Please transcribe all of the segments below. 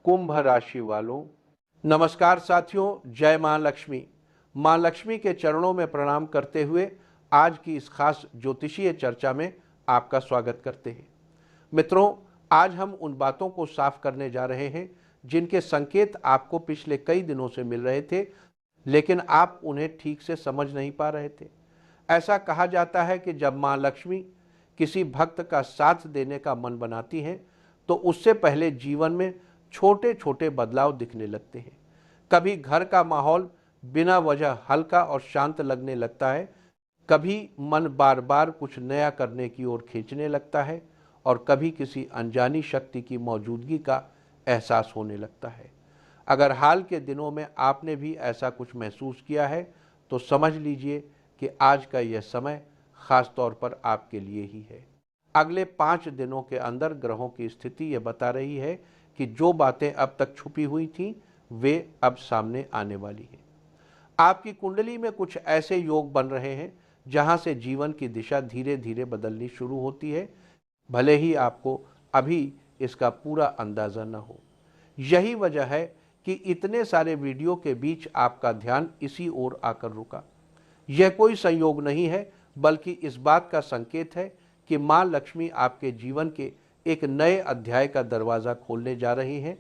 कुंभ राशि वालों, नमस्कार साथियों। जय मां लक्ष्मी। मां लक्ष्मी के चरणों में प्रणाम करते हुए आज की इस खास ज्योतिषीय चर्चा में आपका स्वागत करते हैं। मित्रों, आज हम उन बातों को साफ करने जा रहे हैं जिनके संकेत आपको पिछले कई दिनों से मिल रहे थे, लेकिन आप उन्हें ठीक से समझ नहीं पा रहे थे। ऐसा कहा जाता है कि जब मां लक्ष्मी किसी भक्त का साथ देने का मन बनाती हैं तो उससे पहले जीवन में छोटे छोटे बदलाव दिखने लगते हैं। कभी घर का माहौल बिना वजह हल्का और शांत लगने लगता है, कभी मन बार बार कुछ नया करने की ओर खींचने लगता है और कभी किसी अनजानी शक्ति की मौजूदगी का एहसास होने लगता है। अगर हाल के दिनों में आपने भी ऐसा कुछ महसूस किया है तो समझ लीजिए कि आज का यह समय खास तौर पर आपके लिए ही है। अगले 5 दिनों के अंदर ग्रहों की स्थिति यह बता रही है कि जो बातें अब तक छुपी हुई थीं वे अब सामने आने वाली हैं। आपकी कुंडली में कुछ ऐसे योग बन रहे हैं जहां से जीवन की दिशा धीरे धीरे बदलनी शुरू होती है, भले ही आपको अभी इसका पूरा अंदाजा न हो। यही वजह है कि इतने सारे वीडियो के बीच आपका ध्यान इसी ओर आकर रुका। यह कोई संयोग नहीं है, बल्कि इस बात का संकेत है कि मां लक्ष्मी आपके जीवन के एक नए अध्याय का दरवाजा खोलने जा रही हैं।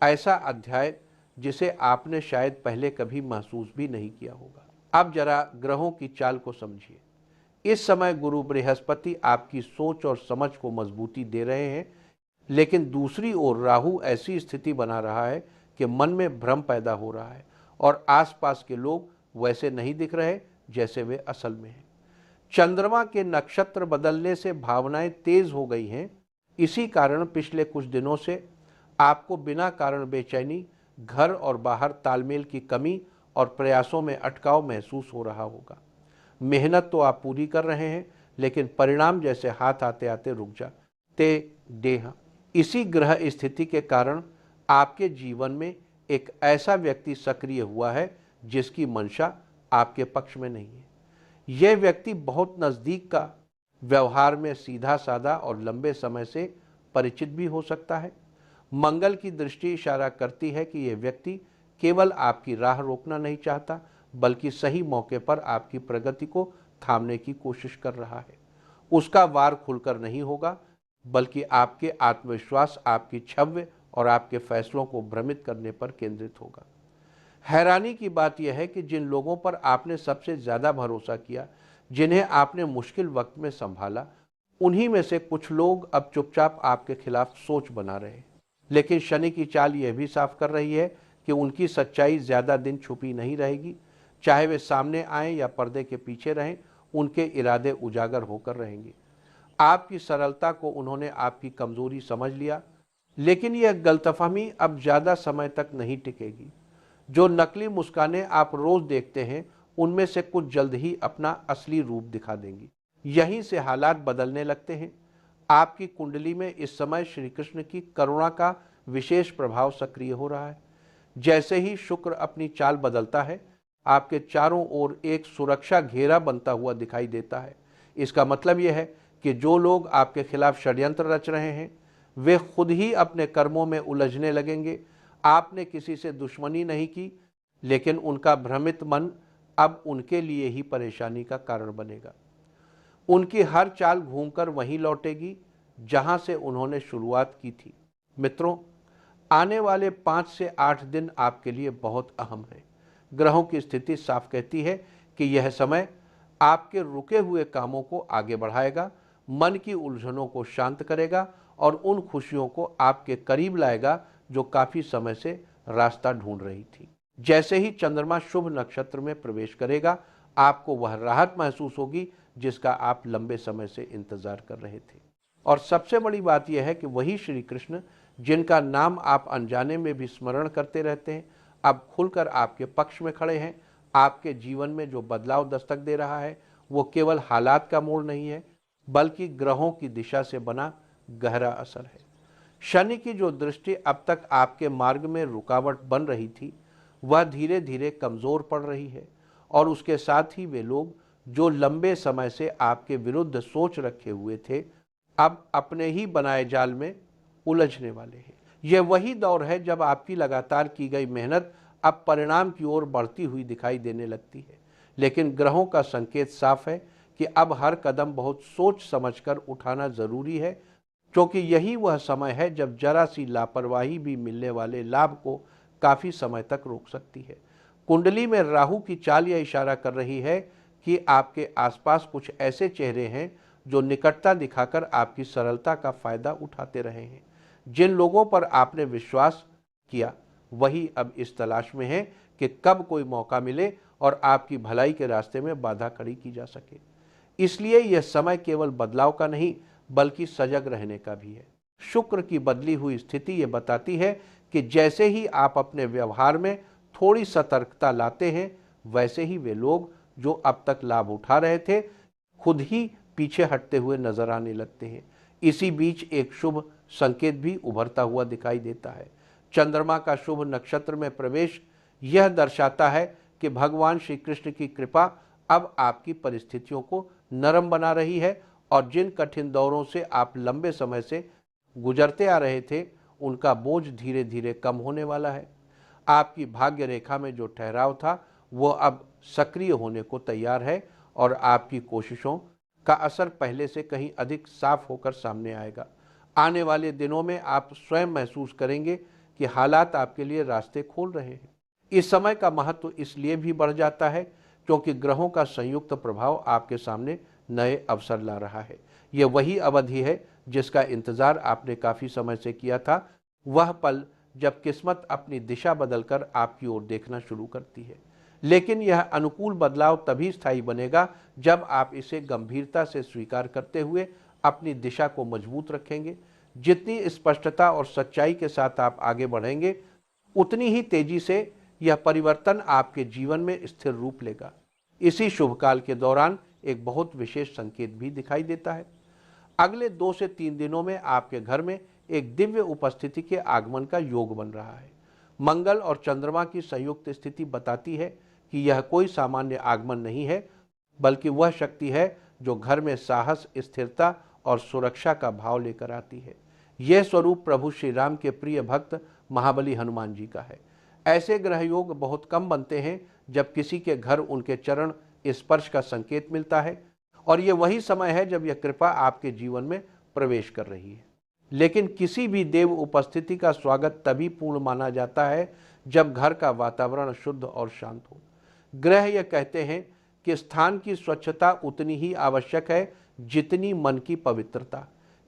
ऐसा अध्याय जिसे आपने शायद पहले कभी महसूस भी नहीं किया होगा। अब जरा ग्रहों की चाल को समझिए। इस समय गुरु बृहस्पति आपकी सोच और समझ को मजबूती दे रहे हैं, लेकिन दूसरी ओर राहु ऐसी स्थिति बना रहा है कि मन में भ्रम पैदा हो रहा है और आसपास के लोग वैसे नहीं दिख रहे जैसे वे असल में हैं। चंद्रमा के नक्षत्र बदलने से भावनाएं तेज हो गई हैं। इसी कारण पिछले कुछ दिनों से आपको बिना कारण बेचैनी, घर और बाहर तालमेल की कमी और प्रयासों में अटकाव महसूस हो रहा होगा। मेहनत तो आप पूरी कर रहे हैं, लेकिन परिणाम जैसे हाथ आते आते रुक जाते देह। इसी ग्रह स्थिति के कारण आपके जीवन में एक ऐसा व्यक्ति सक्रिय हुआ है जिसकी मंशा आपके पक्ष में नहीं है। यह व्यक्ति बहुत नजदीक का, व्यवहार में सीधा साधा और लंबे समय से परिचित भी हो सकता है। मंगल की दृष्टि इशारा करती है कि यह व्यक्ति केवल आपकी राह रोकना नहीं चाहता, बल्कि सही मौके पर आपकी प्रगति को थामने की कोशिश कर रहा है। उसका वार खुलकर नहीं होगा, बल्कि आपके आत्मविश्वास, आपकी छव्य और आपके फैसलों को भ्रमित करने पर केंद्रित होगा। हैरानी की बात यह है कि जिन लोगों पर आपने सबसे ज्यादा भरोसा किया, जिन्हें आपने मुश्किल वक्त में संभाला, उन्हीं में से कुछ लोग अब चुपचाप आपके खिलाफ सोच बना रहे हैं। लेकिन शनि की चाल यह भी साफ कर रही है कि उनकी सच्चाई ज्यादा दिन छुपी नहीं रहेगी। चाहे वे सामने आए या पर्दे के पीछे रहें, उनके इरादे उजागर होकर रहेंगे। आपकी सरलता को उन्होंने आपकी कमजोरी समझ लिया, लेकिन यह गलतफहमी अब ज्यादा समय तक नहीं टिकेगी। जो नकली मुस्कानें आप रोज देखते हैं, उनमें से कुछ जल्द ही अपना असली रूप दिखा देंगी। यहीं से हालात बदलने लगते हैं। आपकी कुंडली में इस समय श्री कृष्ण की करुणा का विशेष प्रभाव सक्रिय हो रहा है। जैसे ही शुक्र अपनी चाल बदलता है, आपके चारों ओर एक सुरक्षा घेरा बनता हुआ दिखाई देता है। इसका मतलब यह है कि जो लोग आपके खिलाफ षड्यंत्र रच रहे हैं, वे खुद ही अपने कर्मों में उलझने लगेंगे। आपने किसी से दुश्मनी नहीं की, लेकिन उनका भ्रमित मन अब उनके लिए ही परेशानी का कारण बनेगा। उनकी हर चाल घूमकर वहीं लौटेगी जहां से उन्होंने शुरुआत की थी। मित्रों, आने वाले 5 से 8 दिन आपके लिए बहुत अहम है। ग्रहों की स्थिति साफ कहती है कि यह समय आपके रुके हुए कामों को आगे बढ़ाएगा, मन की उलझनों को शांत करेगा और उन खुशियों को आपके करीब लाएगा जो काफी समय से रास्ता ढूंढ रही थी। जैसे ही चंद्रमा शुभ नक्षत्र में प्रवेश करेगा, आपको वह राहत महसूस होगी जिसका आप लंबे समय से इंतजार कर रहे थे। और सबसे बड़ी बात यह है कि वही श्री कृष्ण, जिनका नाम आप अनजाने में भी स्मरण करते रहते हैं, अब खुलकर आपके पक्ष में खड़े हैं। आपके जीवन में जो बदलाव दस्तक दे रहा है, वो केवल हालात का मोड़ नहीं है, बल्कि ग्रहों की दिशा से बना गहरा असर है। शनि की जो दृष्टि अब तक आपके मार्ग में रुकावट बन रही थी, वह धीरे धीरे कमजोर पड़ रही है और उसके साथ ही वे लोग जो लंबे समय से आपके विरुद्ध सोच रखे हुए थे, अब अपने ही बनाए जाल में उलझने वाले हैं। यह वही दौर है जब आपकी लगातार की गई मेहनत अब परिणाम की ओर बढ़ती हुई दिखाई देने लगती है। लेकिन ग्रहों का संकेत साफ है कि अब हर कदम बहुत सोच समझकर उठाना जरूरी है, क्योंकि यही वह समय है जब जरा सी लापरवाही भी मिलने वाले लाभ को काफी समय तक रोक सकती है। कुंडली में राहु की चाल यह इशारा कर रही है कि आपके आसपास कुछ ऐसे चेहरे हैं जो निकटता दिखाकर आपकी सरलता का फायदा उठाते रहे हैं। जिन लोगों पर आपने विश्वास किया वही अब इस तलाश में है कि कब कोई मौका मिले और आपकी भलाई के रास्ते में बाधा खड़ी की जा सके। इसलिए यह समय केवल बदलाव का नहीं बल्कि सजग रहने का भी है। शुक्र की बदली हुई स्थिति ये बताती है कि जैसे ही आप अपने व्यवहार में थोड़ी सतर्कता लाते हैं, वैसे ही वे लोग जो अब तक लाभ उठा रहे थे खुद ही पीछे हटते हुए नजर आने लगते हैं। इसी बीच एक शुभ संकेत भी उभरता हुआ दिखाई देता है। चंद्रमा का शुभ नक्षत्र में प्रवेश यह दर्शाता है कि भगवान श्री कृष्ण की कृपा अब आपकी परिस्थितियों को नरम बना रही है और जिन कठिन दौरों से आप लंबे समय से गुजरते आ रहे थे उनका बोझ धीरे धीरे कम होने वाला है। आपकी भाग्य रेखा में जो ठहराव था वो अब सक्रिय होने को तैयार है और आपकी कोशिशों का असर पहले से कहीं अधिक साफ होकर सामने आएगा। आने वाले दिनों में आप स्वयं महसूस करेंगे कि हालात आपके लिए रास्ते खोल रहे हैं। इस समय का महत्व इसलिए भी बढ़ जाता है क्योंकि ग्रहों का संयुक्त प्रभाव आपके सामने नए अवसर ला रहा है। यह वही अवधि है जिसका इंतजार आपने काफी समय से किया था, वह पल जब किस्मत अपनी दिशा बदलकर आपकी ओर देखना शुरू करती है। लेकिन यह अनुकूल बदलाव तभी स्थायी बनेगा जब आप इसे गंभीरता से स्वीकार करते हुए अपनी दिशा को मजबूत रखेंगे। जितनी स्पष्टता और सच्चाई के साथ आप आगे बढ़ेंगे उतनी ही तेजी से यह परिवर्तन आपके जीवन में स्थिर रूप लेगा। इसी शुभ काल के दौरान एक बहुत विशेष संकेत भी दिखाई देता है। अगले 2 से 3 दिनों में आपके घर में एक दिव्य उपस्थिति के आगमन का योग बन रहा है। मंगल और चंद्रमा की संयुक्त स्थिति बताती है कि यह कोई सामान्य आगमन नहीं है, बल्कि वह शक्ति है जो घर में साहस, स्थिरता और सुरक्षा का भाव लेकर आती है। यह स्वरूप प्रभु श्री राम के प्रिय भक्त महाबली हनुमान जी का है। ऐसे ग्रह योग बहुत कम बनते हैं जब किसी के घर उनके चरण स्पर्श का संकेत मिलता है, और यह वही समय है जब यह कृपा आपके जीवन में प्रवेश कर रही है। लेकिन किसी भी देव उपस्थिति का स्वागत तभी पूर्ण माना जाता है जब घर का वातावरण शुद्ध और शांत हो। ग्रह यह कहते हैं कि स्थान की स्वच्छता उतनी ही आवश्यक है जितनी मन की पवित्रता।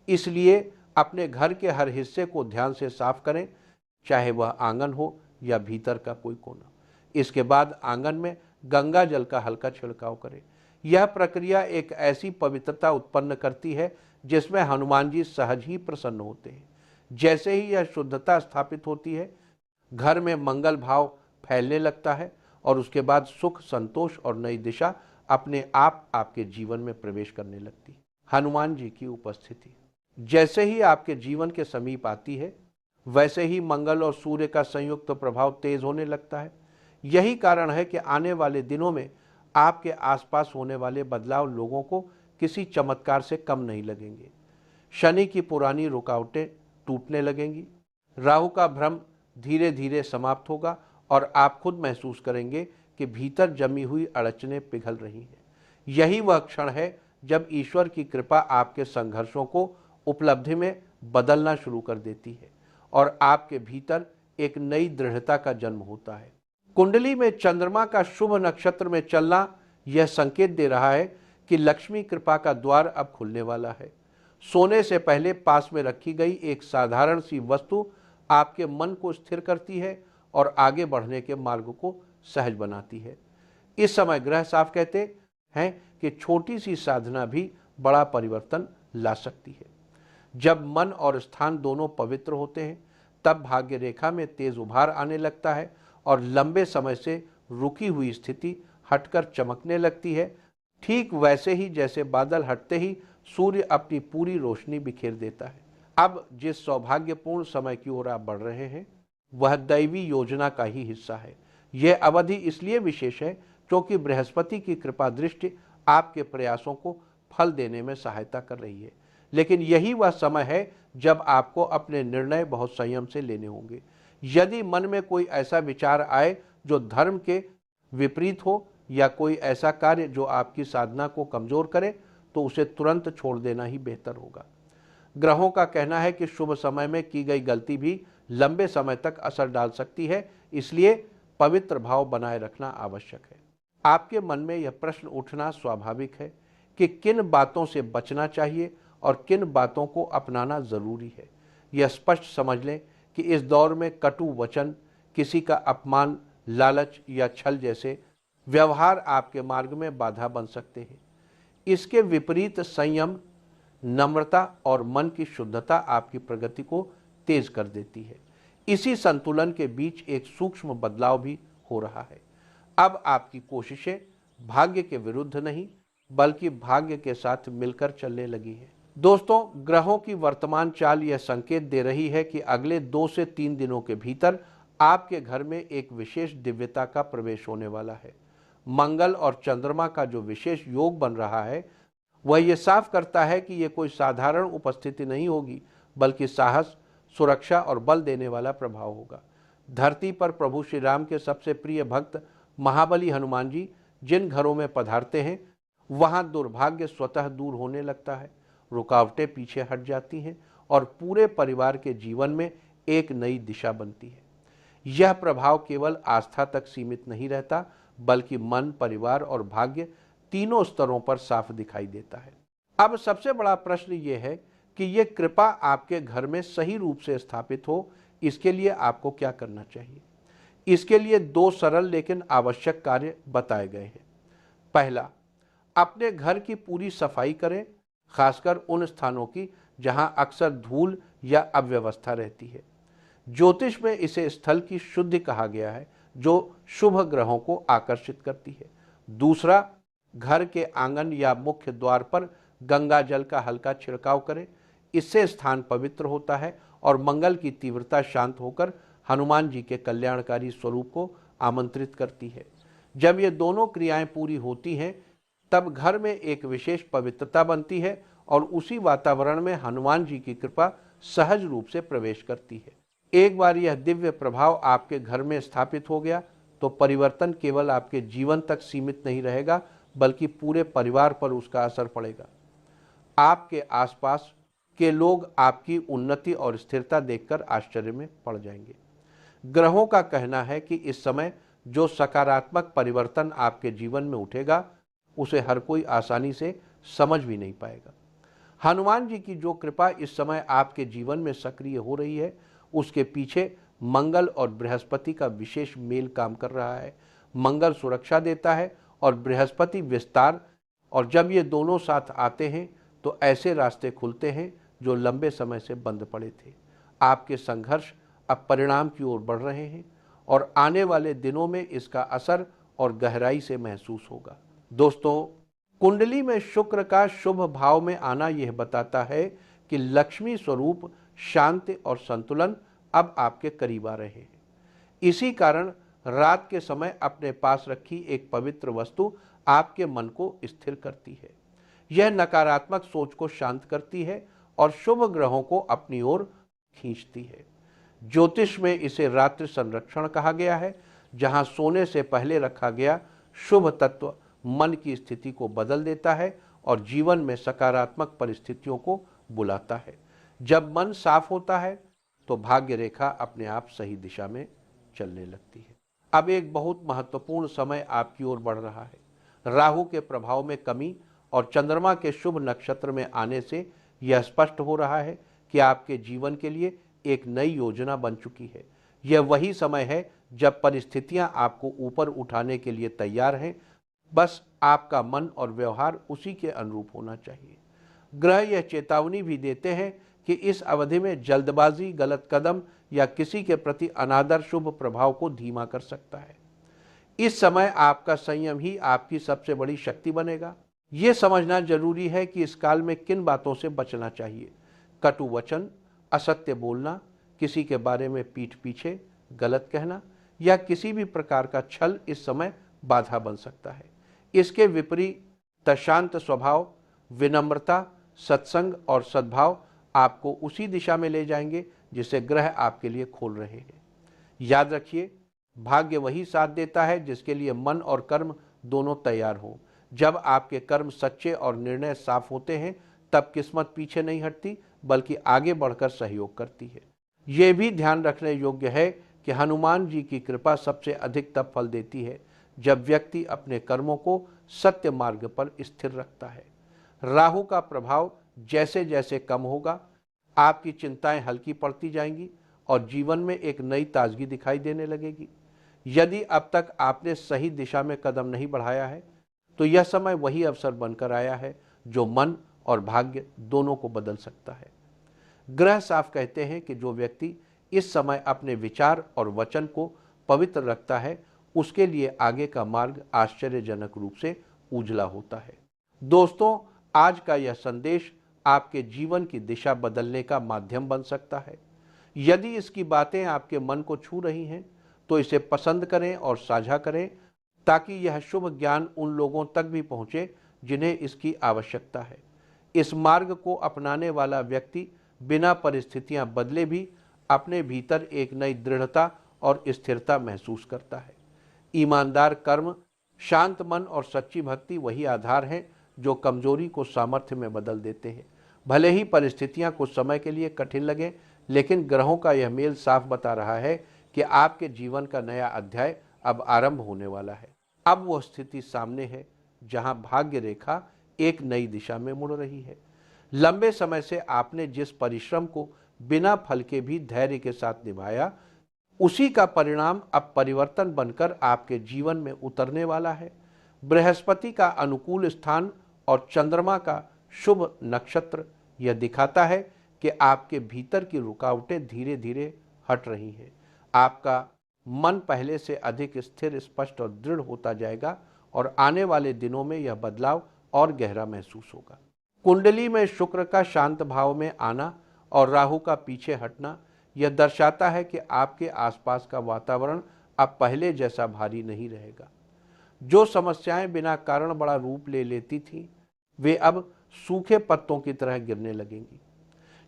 इसलिए अपने घर के हर हिस्से को ध्यान से साफ करें, चाहे वह आंगन हो या भीतर का कोई कोना। इसके बाद आंगन में गंगा जल का हल्का छिड़काव करें। यह प्रक्रिया एक ऐसी पवित्रता उत्पन्न करती है जिसमें हनुमान जी सहज ही प्रसन्न होते हैं। जैसे ही यह शुद्धता स्थापित होती है, घर में मंगल भाव फैलने लगता है और उसके बाद सुख, संतोष और नई दिशा अपने आप आपके जीवन में प्रवेश करने लगती है। हनुमान जी की उपस्थिति जैसे ही आपके जीवन के समीप आती है, वैसे ही मंगल और सूर्य का संयुक्त प्रभाव तेज होने लगता है। यही कारण है कि आने वाले दिनों में आपके आसपास होने वाले बदलाव लोगों को किसी चमत्कार से कम नहीं लगेंगे। शनि की पुरानी रुकावटें टूटने लगेंगी, राहु का भ्रम धीरे धीरे समाप्त होगा और आप खुद महसूस करेंगे कि भीतर जमी हुई अड़चनें पिघल रही हैं। यही वह क्षण है जब ईश्वर की कृपा आपके संघर्षों को उपलब्धि में बदलना शुरू कर देती है और आपके भीतर एक नई दृढ़ता का जन्म होता है। कुंडली में चंद्रमा का शुभ नक्षत्र में चलना यह संकेत दे रहा है कि लक्ष्मी कृपा का द्वार अब खुलने वाला है। सोने से पहले पास में रखी गई एक साधारण सी वस्तु आपके मन को स्थिर करती है और आगे बढ़ने के मार्ग को सहज बनाती है। इस समय ग्रह साफ कहते हैं कि छोटी सी साधना भी बड़ा परिवर्तन ला सकती है। जब मन और स्थान दोनों पवित्र होते हैं, तब भाग्य रेखा में तेज उभार आने लगता है और लंबे समय से रुकी हुई स्थिति हटकर चमकने लगती है। ठीक वैसे ही जैसे बादल हटते ही सूर्य अपनी पूरी रोशनी बिखेर देता है। अब जिस सौभाग्यपूर्ण समय की ओर आप बढ़ रहे हैं, वह दैवी योजना का ही हिस्सा है। यह अवधि इसलिए विशेष है क्योंकि बृहस्पति की कृपा दृष्टि आपके प्रयासों को फल देने में सहायता कर रही है। लेकिन यही वह समय है जब आपको अपने निर्णय बहुत संयम से लेने होंगे। यदि मन में कोई ऐसा विचार आए जो धर्म के विपरीत हो या कोई ऐसा कार्य जो आपकी साधना को कमजोर करे, तो उसे तुरंत छोड़ देना ही बेहतर होगा। ग्रहों का कहना है कि शुभ समय में की गई गलती भी लंबे समय तक असर डाल सकती है, इसलिए पवित्र भाव बनाए रखना आवश्यक है। आपके मन में यह प्रश्न उठना स्वाभाविक है कि किन बातों से बचना चाहिए और किन बातों को अपनाना जरूरी है। यह स्पष्ट समझ लें कि इस दौर में कटु वचन, किसी का अपमान, लालच या छल जैसे व्यवहार आपके मार्ग में बाधा बन सकते हैं। इसके विपरीत संयम, नम्रता और मन की शुद्धता आपकी प्रगति को तेज कर देती है। इसी संतुलन के बीच एक सूक्ष्म बदलाव भी हो रहा है। अब आपकी कोशिशें भाग्य के विरुद्ध नहीं बल्कि भाग्य के साथ मिलकर चलने लगी है। दोस्तों, ग्रहों की वर्तमान चाल यह संकेत दे रही है कि अगले 2 से 3 दिनों के भीतर आपके घर में एक विशेष दिव्यता का प्रवेश होने वाला है। मंगल और चंद्रमा का जो विशेष योग बन रहा है वह यह साफ करता है कि यह कोई साधारण उपस्थिति नहीं होगी, बल्कि साहस, सुरक्षा और बल देने वाला प्रभाव होगा। धरती पर प्रभु श्री राम के सबसे प्रिय भक्त महाबली हनुमान जी जिन घरों में पधारते हैं, वहां दुर्भाग्य स्वतः दूर होने लगता है, रुकावटें पीछे हट जाती हैं और पूरे परिवार के जीवन में एक नई दिशा बनती है। यह प्रभाव केवल आस्था तक सीमित नहीं रहता, बल्कि मन, परिवार और भाग्य तीनों स्तरों पर साफ दिखाई देता है। अब सबसे बड़ा प्रश्न यह है कि यह कृपा आपके घर में सही रूप से स्थापित हो, इसके लिए आपको क्या करना चाहिए। इसके लिए 2 सरल लेकिन आवश्यक कार्य बताए गए हैं। पहला, अपने घर की पूरी सफाई करें, खासकर उन स्थानों की जहां अक्सर धूल या अव्यवस्था रहती है। ज्योतिष में इसे स्थल की शुद्धि कहा गया है, जो शुभ ग्रहों को आकर्षित करती है। दूसरा, घर के आंगन या मुख्य द्वार पर गंगा जल का हल्का छिड़काव करें। इससे स्थान पवित्र होता है और मंगल की तीव्रता शांत होकर हनुमान जी के कल्याणकारी स्वरूप को आमंत्रित करती है। जब ये दोनों क्रियाएं पूरी होती हैं, तब घर में एक विशेष पवित्रता बनती है और उसी वातावरण में हनुमान जी की कृपा सहज रूप से प्रवेश करती है। एक बार यह दिव्य प्रभाव आपके घर में स्थापित हो गया तो परिवर्तन केवल आपके जीवन तक सीमित नहीं रहेगा, बल्कि पूरे परिवार पर उसका असर पड़ेगा। आपके आसपास के लोग आपकी उन्नति और स्थिरता देखकर आश्चर्य में पड़ जाएंगे। ग्रहों का कहना है कि इस समय जो सकारात्मक परिवर्तन आपके जीवन में उठेगा, उसे हर कोई आसानी से समझ भी नहीं पाएगा। हनुमान जी की जो कृपा इस समय आपके जीवन में सक्रिय हो रही है, उसके पीछे मंगल और बृहस्पति का विशेष मेल काम कर रहा है। मंगल सुरक्षा देता है और बृहस्पति विस्तार, और जब ये दोनों साथ आते हैं तो ऐसे रास्ते खुलते हैं जो लंबे समय से बंद पड़े थे। आपके संघर्ष अब परिणाम की ओर बढ़ रहे हैं और आने वाले दिनों में इसका असर और गहराई से महसूस होगा। दोस्तों, कुंडली में शुक्र का शुभ भाव में आना यह बताता है कि लक्ष्मी स्वरूप शांति और संतुलन अब आपके करीब आ रहे हैं। इसी कारण रात के समय अपने पास रखी एक पवित्र वस्तु आपके मन को स्थिर करती है। यह नकारात्मक सोच को शांत करती है और शुभ ग्रहों को अपनी ओर खींचती है। ज्योतिष में इसे रात्रि संरक्षण कहा गया है, जहां सोने से पहले रखा गया शुभ तत्व मन की स्थिति को बदल देता है और जीवन में सकारात्मक परिस्थितियों को बुलाता है। जब मन साफ होता है तो भाग्य रेखा अपने आप सही दिशा में चलने लगती है। अब एक बहुत महत्वपूर्ण समय आपकी ओर बढ़ रहा है। राहु के प्रभाव में कमी और चंद्रमा के शुभ नक्षत्र में आने से यह स्पष्ट हो रहा है कि आपके जीवन के लिए एक नई योजना बन चुकी है। यह वही समय है जब परिस्थितियां आपको ऊपर उठाने के लिए तैयार हैं, बस आपका मन और व्यवहार उसी के अनुरूप होना चाहिए। ग्रह यह चेतावनी भी देते हैं कि इस अवधि में जल्दबाजी, गलत कदम या किसी के प्रति अनादर शुभ प्रभाव को धीमा कर सकता है। इस समय आपका संयम ही आपकी सबसे बड़ी शक्ति बनेगा। ये समझना जरूरी है कि इस काल में किन बातों से बचना चाहिए। कटु वचन, असत्य बोलना, किसी के बारे में पीठ पीछे गलत कहना या किसी भी प्रकार का छल इस समय बाधा बन सकता है। इसके विपरीत शांत स्वभाव, विनम्रता, सत्संग और सद्भाव आपको उसी दिशा में ले जाएंगे जिसे ग्रह आपके लिए खोल रहे हैं। याद रखिए, भाग्य वही साथ देता है जिसके लिए मन और कर्म दोनों तैयार हों। जब आपके कर्म सच्चे और निर्णय साफ होते हैं तब किस्मत पीछे नहीं हटती बल्कि आगे बढ़कर सहयोग करती है। ये भी ध्यान रखने योग्य है कि हनुमान जी की कृपा सबसे अधिक तब फल देती है जब व्यक्ति अपने कर्मों को सत्य मार्ग पर स्थिर रखता है। राहु का प्रभाव जैसे जैसे कम होगा, आपकी चिंताएं हल्की पड़ती जाएंगी और जीवन में एक नई ताजगी दिखाई देने लगेगी। यदि अब तक आपने सही दिशा में कदम नहीं बढ़ाया है तो यह समय वही अवसर बनकर आया है जो मन और भाग्य दोनों को बदल सकता है। ग्रह साफ कहते हैं कि जो व्यक्ति इस समय अपने विचार और वचन को पवित्र रखता है उसके लिए आगे का मार्ग आश्चर्यजनक रूप से उजला होता है। दोस्तों, आज का यह संदेश आपके जीवन की दिशा बदलने का माध्यम बन सकता है। यदि इसकी बातें आपके मन को छू रही हैं तो इसे पसंद करें और साझा करें ताकि यह शुभ ज्ञान उन लोगों तक भी पहुंचे जिन्हें इसकी आवश्यकता है। इस मार्ग को अपनाने वाला व्यक्ति बिना परिस्थितियां बदले भी अपने भीतर एक नई दृढ़ता और स्थिरता महसूस करता है। ईमानदार कर्म, शांत मन और सच्ची भक्ति वही आधार हैं जो कमजोरी को सामर्थ्य में बदल देते हैं। भले ही परिस्थितियां कुछ समय के लिए कठिन लगें, लेकिन ग्रहों का यह मेल साफ बता रहा है कि आपके जीवन का नया अध्याय अब आरंभ होने वाला है। अब वह स्थिति सामने है जहां भाग्य रेखा एक नई दिशा में मुड़ रही है। लंबे समय से आपने जिस परिश्रम को बिना फल के भी धैर्य के साथ निभाया, उसी का परिणाम अब परिवर्तन बनकर आपके जीवन में उतरने वाला है। बृहस्पति का अनुकूल स्थान और चंद्रमा का शुभ नक्षत्र यह दिखाता है कि आपके भीतर की रुकावटें धीरे धीरे हट रही हैं। आपका मन पहले से अधिक स्थिर, स्पष्ट और दृढ़ होता जाएगा और आने वाले दिनों में यह बदलाव और गहरा महसूस होगा। कुंडली में शुक्र का शांत भाव में आना और राहु का पीछे हटना यह दर्शाता है कि आपके आसपास का वातावरण अब पहले जैसा भारी नहीं रहेगा। जो समस्याएं बिना कारण बड़ा रूप ले लेती थीं, वे अब सूखे पत्तों की तरह गिरने लगेंगी।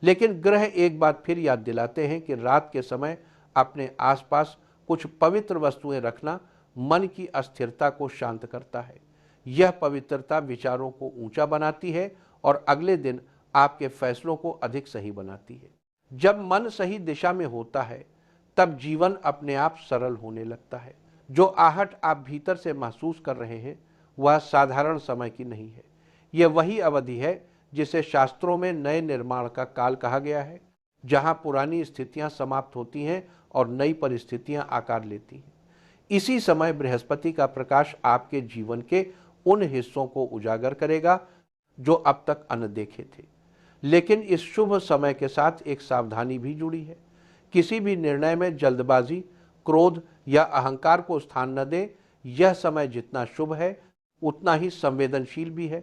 लेकिन ग्रह एक बात फिर याद दिलाते हैं कि रात के समय अपने आसपास कुछ पवित्र वस्तुएं रखना मन की अस्थिरता को शांत करता है। यह पवित्रता विचारों को ऊंचा बनाती है और अगले दिन आपके फैसलों को अधिक सही बनाती है। जब मन सही दिशा में होता है तब जीवन अपने आप सरल होने लगता है। जो आहट आप भीतर से महसूस कर रहे हैं वह साधारण समय की नहीं है। यह वही अवधि है जिसे शास्त्रों में नए निर्माण का काल कहा गया है, जहां पुरानी स्थितियां समाप्त होती हैं और नई परिस्थितियां आकार लेती हैं। इसी समय बृहस्पति का प्रकाश आपके जीवन के उन हिस्सों को उजागर करेगा जो अब तक अनदेखे थे। लेकिन इस शुभ समय के साथ एक सावधानी भी जुड़ी है। किसी भी निर्णय में जल्दबाजी, क्रोध या अहंकार को स्थान न दें। यह समय जितना शुभ है उतना ही संवेदनशील भी है।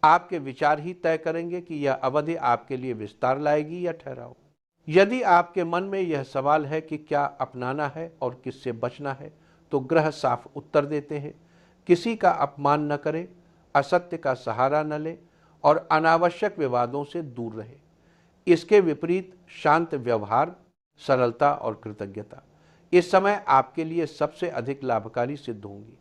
आपके विचार ही तय करेंगे कि यह अवधि आपके लिए विस्तार लाएगी या ठहराव। यदि आपके मन में यह सवाल है कि क्या अपनाना है और किससे बचना है, तो ग्रह साफ उत्तर देते हैं। किसी का अपमान न करें, असत्य का सहारा न लें और अनावश्यक विवादों से दूर रहे। इसके विपरीत शांत व्यवहार, सरलता और कृतज्ञता इस समय आपके लिए सबसे अधिक लाभकारी सिद्ध होंगी।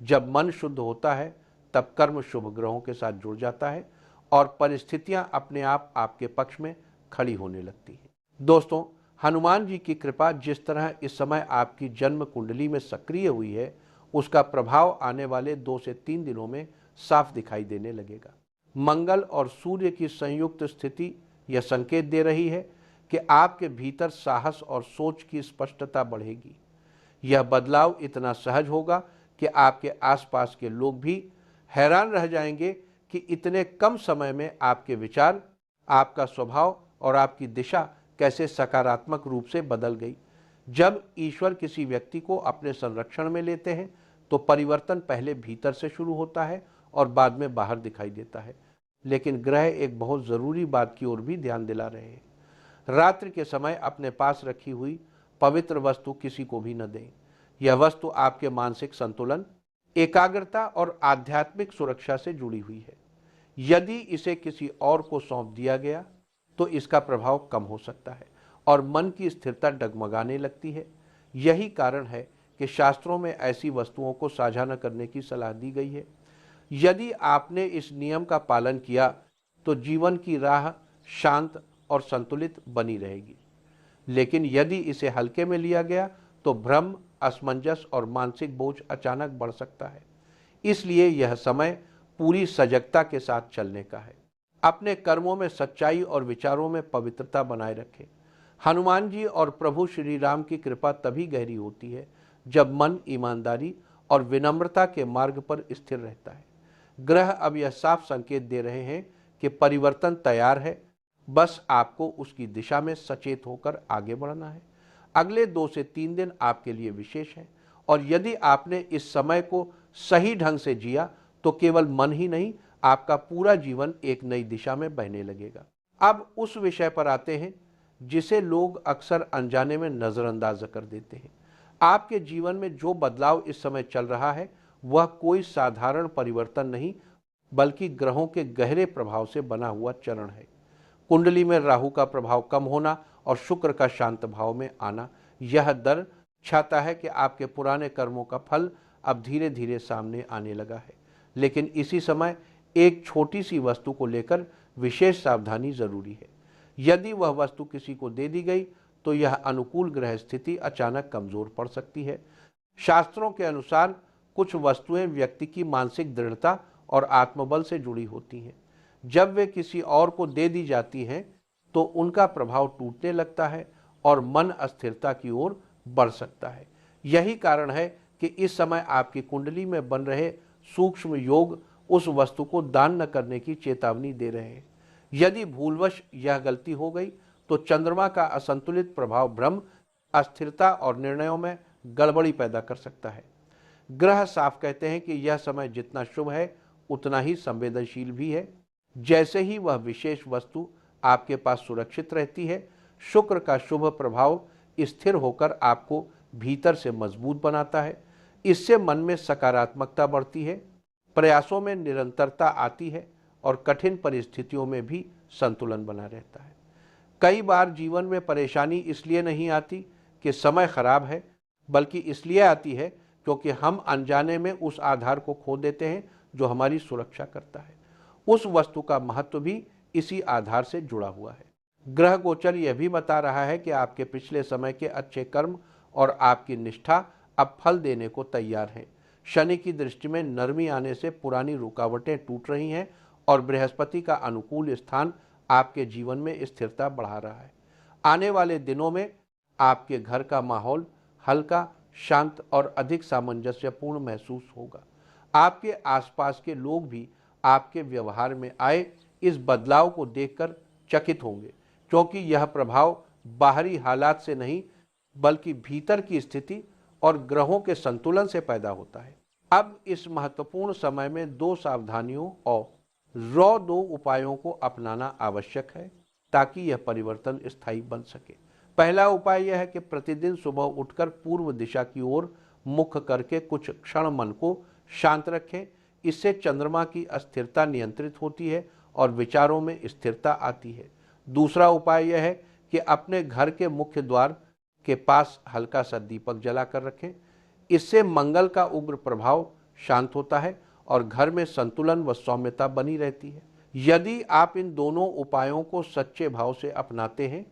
जब मन शुद्ध होता है तब कर्म शुभ ग्रहों के साथ जुड़ जाता है और परिस्थितियां अपने आप आपके पक्ष में खड़ी होने लगती हैं। दोस्तों, हनुमान जी की कृपा जिस तरह इस समय आपकी जन्म कुंडली में सक्रिय हुई है, उसका प्रभाव आने वाले 2 से 3 दिनों में साफ दिखाई देने लगेगा। मंगल और सूर्य की संयुक्त स्थिति यह संकेत दे रही है कि आपके भीतर साहस और सोच की स्पष्टता बढ़ेगी। यह बदलाव इतना सहज होगा कि आपके आसपास के लोग भी हैरान रह जाएंगे कि इतने कम समय में आपके विचार, आपका स्वभाव और आपकी दिशा कैसे सकारात्मक रूप से बदल गई। जब ईश्वर किसी व्यक्ति को अपने संरक्षण में लेते हैं तो परिवर्तन पहले भीतर से शुरू होता है और बाद में बाहर दिखाई देता है। लेकिन ग्रह एक बहुत ज़रूरी बात की ओर भी ध्यान दिला रहे हैं। रात्रि के समय अपने पास रखी हुई पवित्र वस्तु किसी को भी न दें। यह वस्तु आपके मानसिक संतुलन, एकाग्रता और आध्यात्मिक सुरक्षा से जुड़ी हुई है। यदि इसे किसी और को सौंप दिया गया तो इसका प्रभाव कम हो सकता है और मन की स्थिरता डगमगाने लगती है। यही कारण है कि शास्त्रों में ऐसी वस्तुओं को साझा न करने की सलाह दी गई है। यदि आपने इस नियम का पालन किया तो जीवन की राह शांत और संतुलित बनी रहेगी। लेकिन यदि इसे हल्के में लिया गया तो भ्रम, असमंजस और मानसिक बोझ अचानक बढ़ सकता है। इसलिए यह समय पूरी सजगता के साथ चलने का है। अपने कर्मों में सच्चाई और विचारों में पवित्रता बनाए रखें। हनुमान जी और प्रभु श्री राम की कृपा तभी गहरी होती है जब मन ईमानदारी और विनम्रता के मार्ग पर स्थिर रहता है। ग्रह अब यह साफ संकेत दे रहे हैं कि परिवर्तन तैयार है, बस आपको उसकी दिशा में सचेत होकर आगे बढ़ना है। अगले 2 से 3 दिन आपके लिए विशेष है और यदि आपने इस समय को सही ढंग से जिया तो केवल मन ही नहीं, आपका पूरा जीवन एक नई दिशा में बहने लगेगा। अब उस विषय पर आते हैं जिसे लोग अक्सर अनजाने में नजरअंदाज कर देते हैं। आपके जीवन में जो बदलाव इस समय चल रहा है वह कोई साधारण परिवर्तन नहीं, बल्कि ग्रहों के गहरे प्रभाव से बना हुआ चरण है। कुंडली में राहु का प्रभाव कम होना और शुक्र का शांत भाव में आना, यह दर्शाता है कि आपके पुराने कर्मों का फल अब धीरे धीरे सामने आने लगा है। लेकिन इसी समय एक छोटी सी वस्तु को लेकर विशेष सावधानी जरूरी है। यदि वह वस्तु किसी को दे दी गई तो यह अनुकूल ग्रह स्थिति अचानक कमजोर पड़ सकती है। शास्त्रों के अनुसार कुछ वस्तुएं व्यक्ति की मानसिक दृढ़ता और आत्मबल से जुड़ी होती हैं। जब वे किसी और को दे दी जाती हैं तो उनका प्रभाव टूटने लगता है और मन अस्थिरता की ओर बढ़ सकता है। यही कारण है कि इस समय आपकी कुंडली में बन रहे सूक्ष्म योग उस वस्तु को दान न करने की चेतावनी दे रहे हैं। यदि भूलवश यह गलती हो गई तो चंद्रमा का असंतुलित प्रभाव भ्रम, अस्थिरता और निर्णयों में गड़बड़ी पैदा कर सकता है। ग्रह साफ कहते हैं कि यह समय जितना शुभ है उतना ही संवेदनशील भी है। जैसे ही वह विशेष वस्तु आपके पास सुरक्षित रहती है, शुक्र का शुभ प्रभाव स्थिर होकर आपको भीतर से मजबूत बनाता है। इससे मन में सकारात्मकता बढ़ती है, प्रयासों में निरंतरता आती है और कठिन परिस्थितियों में भी संतुलन बना रहता है। कई बार जीवन में परेशानी इसलिए नहीं आती कि समय खराब है, बल्कि इसलिए आती है क्योंकि हम अनजाने में उस आधार को खो देते हैं जो हमारी सुरक्षा करता है। उस वस्तु का महत्व भी इसी आधार से जुड़ा हुआ है। ग्रह गोचर यह भी बता रहा है कि आपके पिछले समय के अच्छे कर्म और आपकी निष्ठा अब फल देने को तैयार है। शनि की दृष्टि में नरमी आने से पुरानी रुकावटें टूट रही हैं और बृहस्पति का अनुकूल स्थान आपके जीवन में स्थिरता बढ़ा रहा है। आने वाले दिनों में आपके घर का माहौल हल्का, शांत और अधिक सामंजस्यपूर्ण महसूस होगा। आपके आसपास के लोग भी आपके व्यवहार में आए इस बदलाव को देखकर चकित होंगे, क्योंकि यह प्रभाव बाहरी हालात से नहीं बल्कि भीतर की स्थिति और ग्रहों के संतुलन से पैदा होता है। अब इस महत्वपूर्ण समय में 2 सावधानियों और 2 उपायों को अपनाना आवश्यक है ताकि यह परिवर्तन स्थायी बन सके। पहला उपाय यह है कि प्रतिदिन सुबह उठकर पूर्व दिशा की ओर मुख करके कुछ क्षण मन को शांत रखें। इससे चंद्रमा की अस्थिरता नियंत्रित होती है और विचारों में स्थिरता आती है। दूसरा उपाय यह है कि अपने घर के मुख्य द्वार के पास हल्का सा दीपक जलाकर रखें। इससे मंगल का उग्र प्रभाव शांत होता है और घर में संतुलन व सौम्यता बनी रहती है। यदि आप इन दोनों उपायों को सच्चे भाव से अपनाते हैं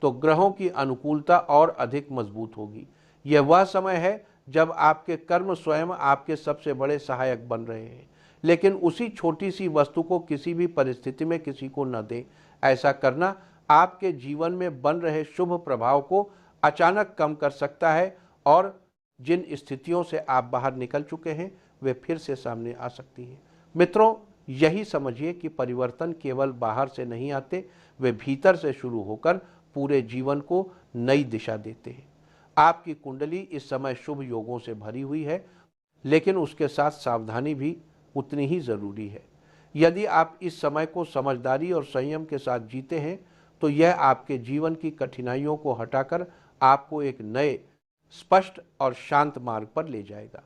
तो ग्रहों की अनुकूलता और अधिक मजबूत होगी। यह वह समय है जब आपके कर्म स्वयं आपके सबसे बड़े सहायक बन रहे हैं। लेकिन उसी छोटी सी वस्तु को किसी भी परिस्थिति में किसी को न दें। ऐसा करना आपके जीवन में बन रहे शुभ प्रभाव को अचानक कम कर सकता है और जिन स्थितियों से आप बाहर निकल चुके हैं वे फिर से सामने आ सकती हैं। मित्रों, यही समझिए कि परिवर्तन केवल बाहर से नहीं आते, वे भीतर से शुरू होकर पूरे जीवन को नई दिशा देते हैं। आपकी कुंडली इस समय शुभ योगों से भरी हुई है, लेकिन उसके साथ सावधानी भी उतनी ही जरूरी है। यदि आप इस समय को समझदारी और संयम के साथ जीते हैं तो यह आपके जीवन की कठिनाइयों को हटाकर आपको एक नए, स्पष्ट और शांत मार्ग पर ले जाएगा।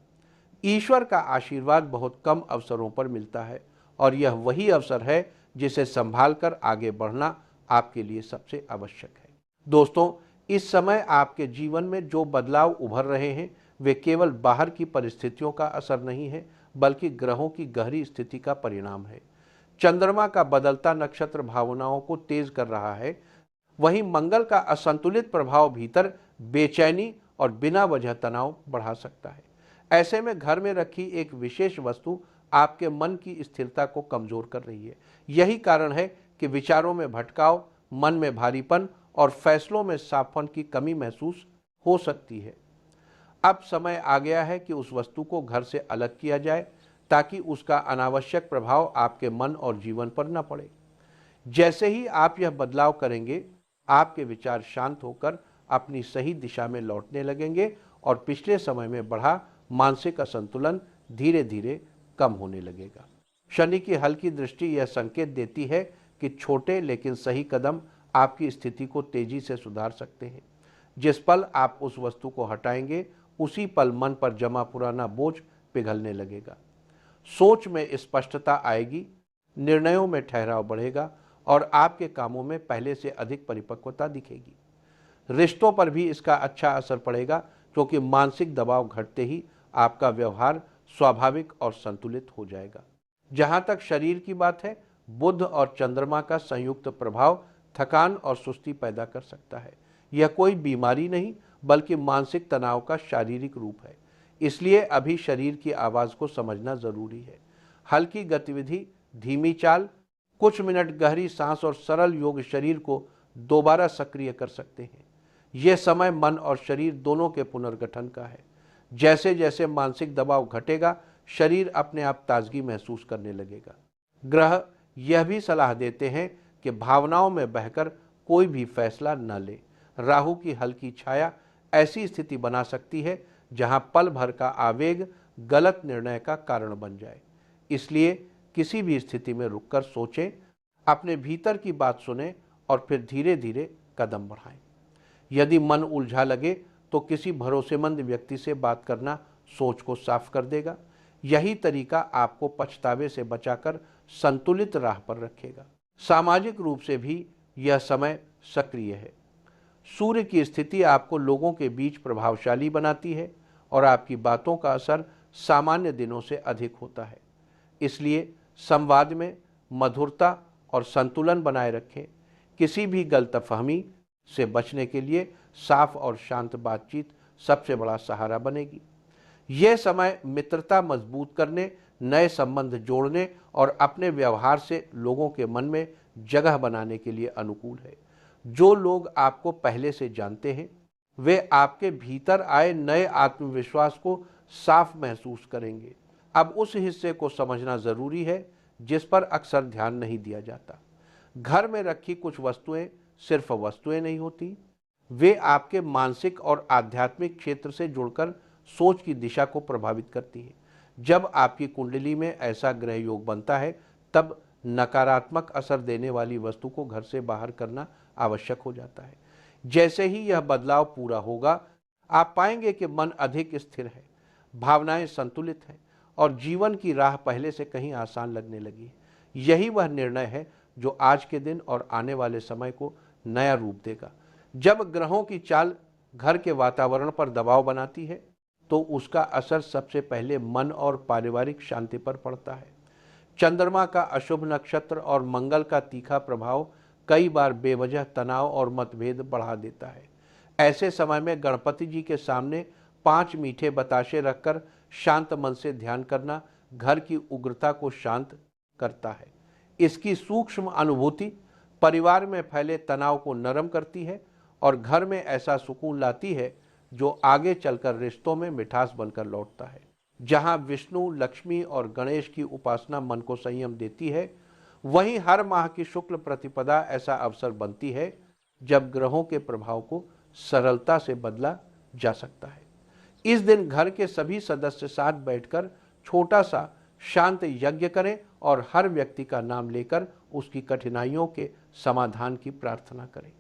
ईश्वर का आशीर्वाद बहुत कम अवसरों पर मिलता है और यह वही अवसर है जिसे संभाल कर आगे बढ़ना आपके लिए सबसे आवश्यक है। दोस्तों, इस समय आपके जीवन में जो बदलाव उभर रहे हैं वे केवल बाहर की परिस्थितियों का असर नहीं है, बल्कि ग्रहों की गहरी स्थिति का परिणाम है। चंद्रमा का बदलता नक्षत्र भावनाओं को तेज कर रहा है, वहीं मंगल का असंतुलित प्रभाव भीतर बेचैनी और बिना वजह तनाव बढ़ा सकता है। ऐसे में घर में रखी एक विशेष वस्तु आपके मन की स्थिरता को कमजोर कर रही है। यही कारण है कि विचारों में भटकाव, मन में भारीपन और फैसलों में साफपन की कमी महसूस हो सकती है। अब समय आ गया है कि उस वस्तु को घर से अलग किया जाए, ताकि उसका अनावश्यक प्रभाव आपके मन और जीवन पर न पड़े। जैसे ही आप यह बदलाव करेंगे, आपके विचार शांत होकर अपनी सही दिशा में लौटने लगेंगे और पिछले समय में बढ़ा मानसिक असंतुलन धीरे धीरे कम होने लगेगा। शनि की हल्की दृष्टि यह संकेत देती है कि छोटे लेकिन सही कदम आपकी स्थिति को तेजी से सुधार सकते हैं। जिस पल आप उस वस्तु को हटाएंगे, उसी पल मन पर जमा पुराना बोझ पिघलने लगेगा। सोच में स्पष्टता आएगी, निर्णयों में ठहराव बढ़ेगा और आपके कामों में पहले से अधिक परिपक्वता दिखेगी। रिश्तों पर भी इसका अच्छा असर पड़ेगा, क्योंकि मानसिक दबाव घटते ही आपका व्यवहार स्वाभाविक और संतुलित हो जाएगा। जहां तक शरीर की बात है, बुध और चंद्रमा का संयुक्त प्रभाव थकान और सुस्ती पैदा कर सकता है। यह कोई बीमारी नहीं, बल्कि मानसिक तनाव का शारीरिक रूप है। इसलिए अभी शरीर की आवाज़ को समझना जरूरी है। हल्की गतिविधि, धीमी चाल, कुछ मिनट गहरी सांस और सरल योग शरीर को दोबारा सक्रिय कर सकते हैं। यह समय मन और शरीर दोनों के पुनर्गठन का है। जैसे जैसे मानसिक दबाव घटेगा, शरीर अपने आप ताजगी महसूस करने लगेगा। ग्रह यह भी सलाह देते हैं कि भावनाओं में बहकर कोई भी फैसला न ले। राहु की हल्की छाया ऐसी स्थिति बना सकती है जहां पल भर का आवेग गलत निर्णय का कारण बन जाए। इसलिए किसी भी स्थिति में रुककर सोचें, अपने भीतर की बात सुनें और फिर धीरे धीरे कदम बढ़ाएं। यदि मन उलझा लगे तो किसी भरोसेमंद व्यक्ति से बात करना सोच को साफ कर देगा। यही तरीका आपको पछतावे से बचाकर संतुलित राह पर रखेगा। सामाजिक रूप से भी यह समय सक्रिय है। सूर्य की स्थिति आपको लोगों के बीच प्रभावशाली बनाती है और आपकी बातों का असर सामान्य दिनों से अधिक होता है। इसलिए संवाद में मधुरता और संतुलन बनाए रखें। किसी भी गलतफहमी से बचने के लिए साफ और शांत बातचीत सबसे बड़ा सहारा बनेगी। यह समय मित्रता मजबूत करने, नए संबंध जोड़ने और अपने व्यवहार से लोगों के मन में जगह बनाने के लिए अनुकूल है। जो लोग आपको पहले से जानते हैं, वे आपके भीतर आए नए आत्मविश्वास को साफ महसूस करेंगे। अब उस हिस्से को समझना जरूरी है जिस पर अक्सर ध्यान नहीं दिया जाता। घर में रखी कुछ वस्तुएं सिर्फ वस्तुएं नहीं होती, वे आपके मानसिक और आध्यात्मिक क्षेत्र से जुड़कर सोच की दिशा को प्रभावित करती हैं। जब आपकी कुंडली में ऐसा ग्रह योग बनता है, तब नकारात्मक असर देने वाली वस्तु को घर से बाहर करना आवश्यक हो जाता है। जैसे ही यह बदलाव पूरा होगा, आप पाएंगे कि मन अधिक स्थिर है, भावनाएं संतुलित हैं और जीवन की राह पहले से कहीं आसान लगने लगी है। यही वह निर्णय है जो आज के दिन और आने वाले समय को नया रूप देगा। जब ग्रहों की चाल घर के वातावरण पर दबाव बनाती है, तो उसका असर सबसे पहले मन और पारिवारिक शांति पर पड़ता है। चंद्रमा का अशुभ नक्षत्र और मंगल का तीखा प्रभाव कई बार बेवजह तनाव और मतभेद बढ़ा देता है। ऐसे समय में गणपति जी के सामने 5 मीठे बताशे रखकर शांत मन से ध्यान करना घर की उग्रता को शांत करता है। इसकी सूक्ष्म अनुभूति परिवार में फैले तनाव को नरम करती है और घर में ऐसा सुकून लाती है जो आगे चलकर रिश्तों में मिठास बनकर लौटता है। जहां विष्णु, लक्ष्मी और गणेश की उपासना मन को संयम देती है, वहीं हर माह की शुक्ल प्रतिपदा ऐसा अवसर बनती है जब ग्रहों के प्रभाव को सरलता से बदला जा सकता है। इस दिन घर के सभी सदस्य साथ बैठकर छोटा सा शांत यज्ञ करें और हर व्यक्ति का नाम लेकर उसकी कठिनाइयों के समाधान की प्रार्थना करें।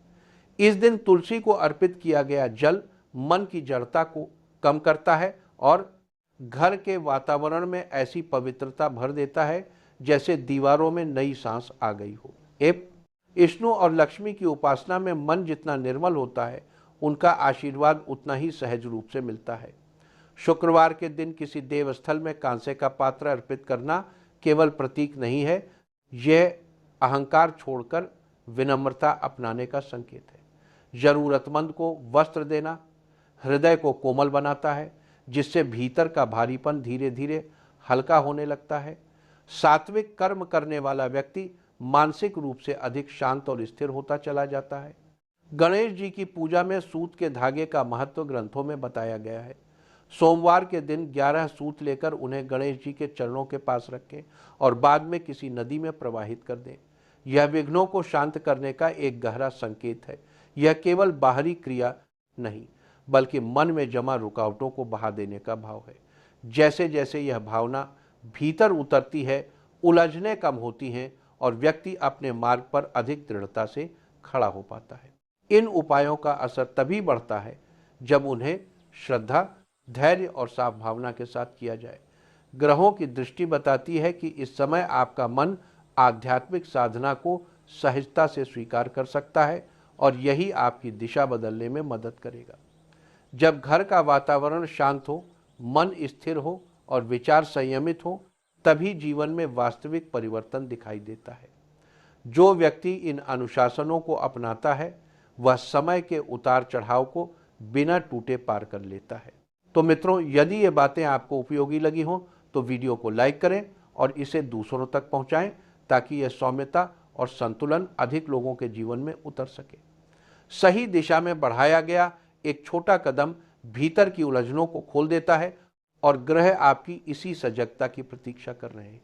इस दिन तुलसी को अर्पित किया गया जल मन की जड़ता को कम करता है और घर के वातावरण में ऐसी पवित्रता भर देता है जैसे दीवारों में नई सांस आ गई हो। विष्णु और लक्ष्मी की उपासना में मन जितना निर्मल होता है, उनका आशीर्वाद उतना ही सहज रूप से मिलता है। शुक्रवार के दिन किसी देवस्थल में कांसे का पात्र अर्पित करना केवल प्रतीक नहीं है, यह अहंकार छोड़कर विनम्रता अपनाने का संकेत है। जरूरतमंद को वस्त्र देना हृदय को कोमल बनाता है, जिससे भीतर का भारीपन धीरे धीरे हल्का होने लगता है। सात्विक कर्म करने वाला व्यक्ति मानसिक रूप से अधिक शांत और स्थिर होता चला जाता है। गणेश जी की पूजा में सूत के धागे का महत्व ग्रंथों में बताया गया है। सोमवार के दिन 11 सूत लेकर उन्हें गणेश जी के चरणों के पास रखें और बाद में किसी नदी में प्रवाहित कर दें। यह विघ्नों को शांत करने का एक गहरा संकेत है। यह केवल बाहरी क्रिया नहीं, बल्कि मन में जमा रुकावटों को बहा देने का भाव है। जैसे जैसे यह भावना भीतर उतरती है, उलझने कम होती हैं और व्यक्ति अपने मार्ग पर अधिक दृढ़ता से खड़ा हो पाता है। इन उपायों का असर तभी बढ़ता है जब उन्हें श्रद्धा, धैर्य और साफ भावना के साथ किया जाए। ग्रहों की दृष्टि बताती है कि इस समय आपका मन आध्यात्मिक साधना को सहजता से स्वीकार कर सकता है और यही आपकी दिशा बदलने में मदद करेगा। जब घर का वातावरण शांत हो, मन स्थिर हो और विचार संयमित हो, तभी जीवन में वास्तविक परिवर्तन दिखाई देता है। जो व्यक्ति इन अनुशासनों को अपनाता है, वह समय के उतार चढ़ाव को बिना टूटे पार कर लेता है। तो मित्रों, यदि ये बातें आपको उपयोगी लगी हों तो वीडियो को लाइक करें और इसे दूसरों तक पहुंचाएं, ताकि यह सौम्यता और संतुलन अधिक लोगों के जीवन में उतर सके। सही दिशा में बढ़ाया गया एक छोटा कदम भीतर की उलझनों को खोल देता है और ग्रह आपकी इसी सजगता की प्रतीक्षा कर रहे हैं।